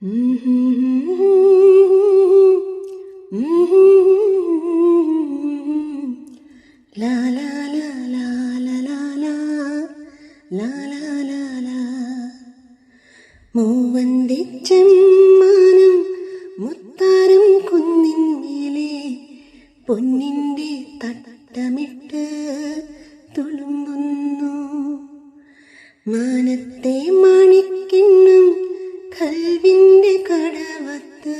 La la la la la la la la la la la മൂവന്തി ചെമ്മാനം മുത്താരം കുന്നിന്മേലെ പൊന്നിൻ്റെ തട്ടമിട്ട് തുളുമ്പുന്നു. മാനത്തെ മാണിക്കിണ്ണം കൽവിൻ്റെ കടവത്ത്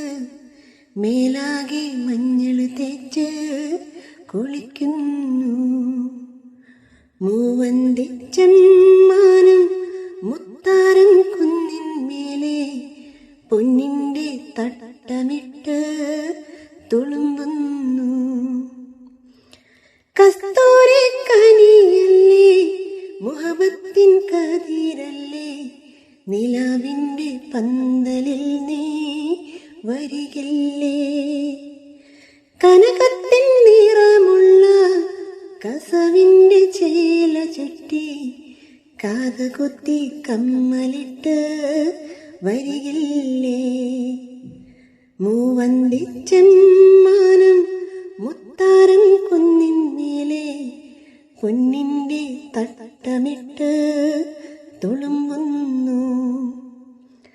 മേലാകെ മഞ്ഞൾ തേച്ച് കുളിക്കുന്നു. മൂവന്തി ചെമ്മാനം മുത്താരം കുന്നിന്മേലെ പൊന്നിൻ്റെ തട്ടമിട്ട് തുളുമ്പുന്നു. കസ്തൂരി കനിയല്ലേ, മുഹബത്തിൻ കതിരല്ലേ, നിലാവിൻ്റെ പന്തലിൽ നീ വരികില്ലേ. കനകത്തിൻ നിറമുള്ള കസവിൻ്റെ ചേല ചുറ്റി കാതുകുത്തി കമ്മലിട്ട് വരികില്ലേ. മൂവന്തി ചെമ്മാനം മുത്താരം കുന്നിൻ